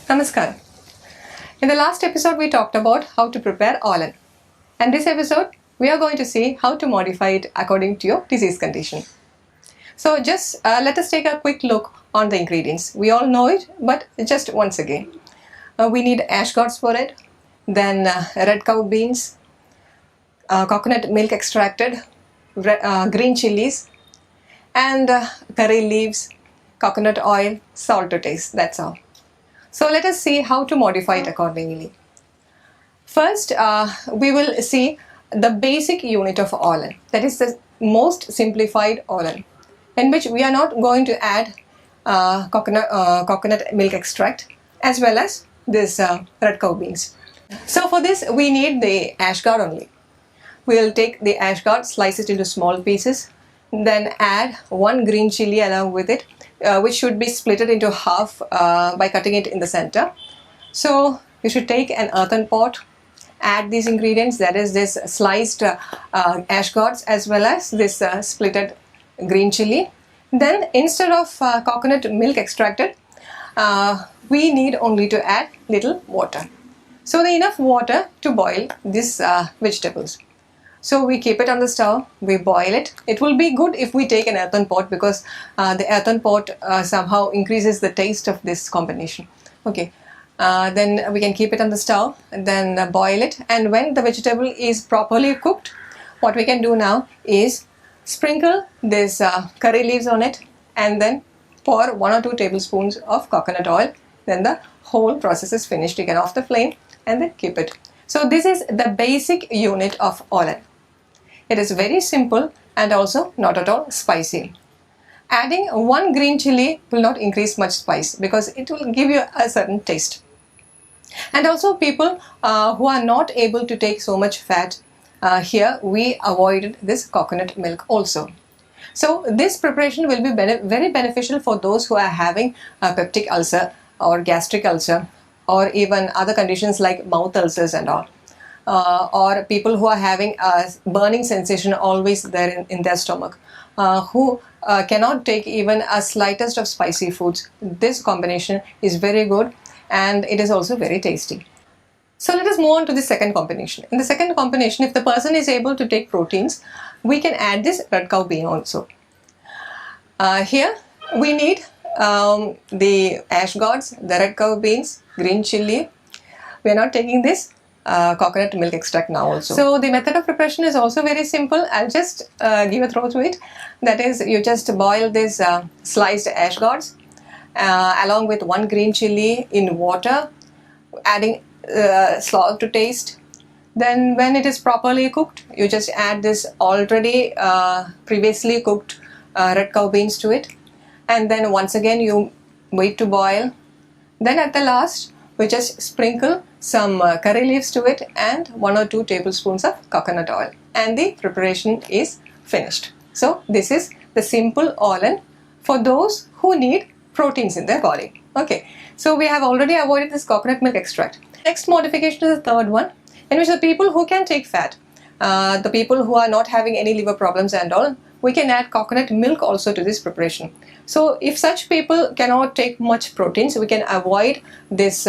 Namaskar. In the last episode, we talked about how to prepare Olan. And this episode, we are going to see how to modify it according to your disease condition. So just let us take a quick look on the ingredients. We all know it, but just once again. We need ash gods for it, then red cow beans, coconut milk extracted, green chilies, and curry leaves, coconut oil, salt to taste. That's all. So let us see how to modify it accordingly. First, we will see the basic unit of Olan. That is the most simplified Olan, in which we are not going to add coconut milk extract as well as this red cow beans. So for this, we need the ash gourd only. We will take the ash gourd, slice it into small pieces, then add one green chili along with it, which should be splitted into half by cutting it in the center. So you should take an earthen pot, add these ingredients, that is this sliced ash gourds as well as this splitted green chili. Then instead of coconut milk extracted, we need only to add little water. So enough water to boil these vegetables. So we keep it on the stove, we boil it. It will be good if we take an earthen pot because the earthen pot somehow increases the taste of this combination. Okay, then we can keep it on the stove and then boil it. And when the vegetable is properly cooked, what we can do now is sprinkle this curry leaves on it and then pour 1 or 2 tablespoons of coconut oil. Then the whole process is finished. You can off the flame and then keep it. So this is the basic unit of Olan. It is very simple and also not at all spicy. Adding 1 green chili will not increase much spice because it will give you a certain taste. And also people who are not able to take so much fat, here we avoided this coconut milk also. So this preparation will be very beneficial for those who are having a peptic ulcer or gastric ulcer or even other conditions like mouth ulcers and all. Or people who are having a burning sensation always there in their stomach, who cannot take even a slightest of spicy foods. This combination is very good and it is also very tasty. So let us move on to the second combination. In the second combination, if the person is able to take proteins, we can add this red cow bean also. Here we need the ash gourds, the red cow beans, green chili. We are not taking this coconut milk extract now also. So the method of preparation is also very simple. I'll just give a throw to it. That is, you just boil this sliced ash gourds along with 1 green chili in water, adding salt to taste. Then when it is properly cooked, you just add this already previously cooked red cow beans to it. And then once again you wait to boil. Then at the last, we just sprinkle some curry leaves to it and 1 or 2 tablespoons of coconut oil. And the preparation is finished. So this is the simple Olan for those who need proteins in their body. Okay, so we have already avoided this coconut milk extract. Next modification is the third one, in which the people who can take fat, the people who are not having any liver problems and all, we can add coconut milk also to this preparation. So if such people cannot take much proteins, we can avoid this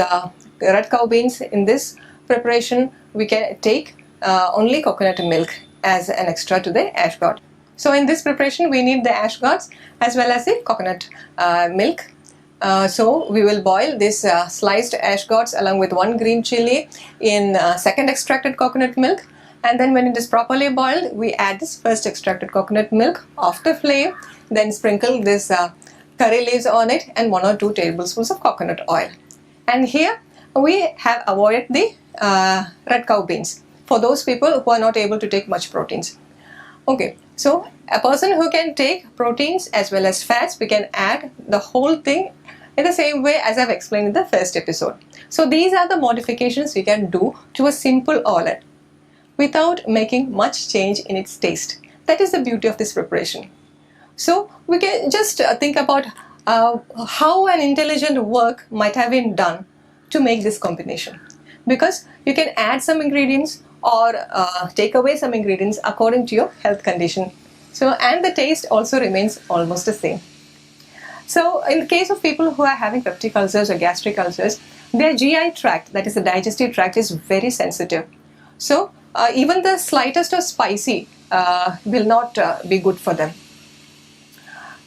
red cow beans in this preparation. We can take only coconut milk as an extra to the ash gourd. So in this preparation, we need the ash gourds as well as the coconut milk. So we will boil this sliced ash gourds along with 1 green chili in second extracted coconut milk. And then when it is properly boiled, we add this first extracted coconut milk off the flame, then sprinkle this curry leaves on it and 1 or 2 tablespoons of coconut oil. And here we have avoided the red cow beans for those people who are not able to take much proteins. Okay, so a person who can take proteins as well as fats, we can add the whole thing in the same way as I've explained in the first episode. So these are the modifications we can do to a simple Olan without making much change in its taste. That is the beauty of this preparation. So we can just think about how an intelligent work might have been done to make this combination, because you can add some ingredients or take away some ingredients according to your health condition. So, and the taste also remains almost the same. So in the case of people who are having peptic ulcers or gastric ulcers, their GI tract, that is the digestive tract, is very sensitive. So even the slightest of spicy will not be good for them.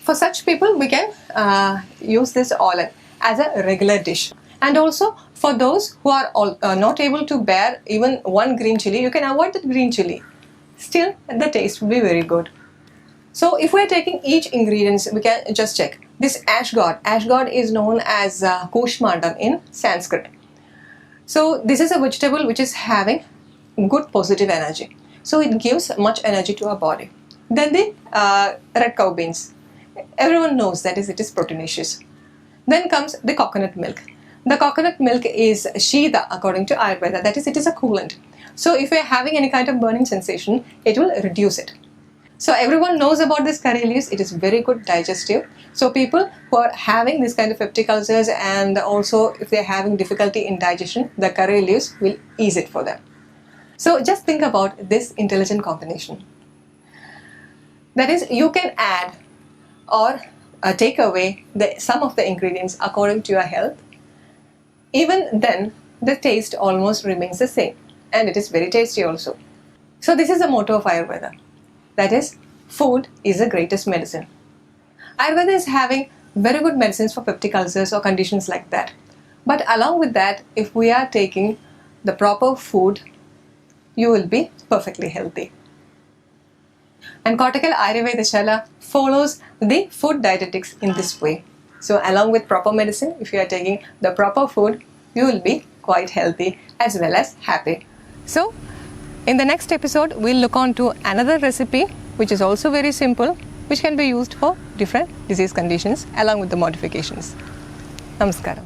For such people, we can use this Olan as a regular dish. And also for those who are not able to bear even one green chili, you can avoid the green chili. Still, the taste will be very good. So if we are taking each ingredients, we can just check. This ash gourd. Ash gourd is known as Kushmandam in Sanskrit. So this is a vegetable which is having good positive energy. So it gives much energy to our body. Then the red cow beans. Everyone knows that it is proteinaceous. Then comes the coconut milk. The coconut milk is Shida according to Ayurveda, that is, it is a coolant. So if we are having any kind of burning sensation, it will reduce it. So everyone knows about this curry leaves, it is very good digestive. So people who are having this kind of peptic ulcers and also if they are having difficulty in digestion, the curry leaves will ease it for them. So just think about this intelligent combination. That is, you can add or take away some of the ingredients according to your health. Even then, the taste almost remains the same, and it is very tasty also. So this is the motto of Ayurveda. That is, food is the greatest medicine. Ayurveda is having very good medicines for peptic ulcers or conditions like that. But along with that, if we are taking the proper food, you will be perfectly healthy. And Kottakkal Ayurveda Sala follows the food dietetics in this way. So along with proper medicine, if you are taking the proper food, you will be quite healthy as well as happy. So in the next episode, we'll look on to another recipe which is also very simple, which can be used for different disease conditions along with the modifications. Namaskaram.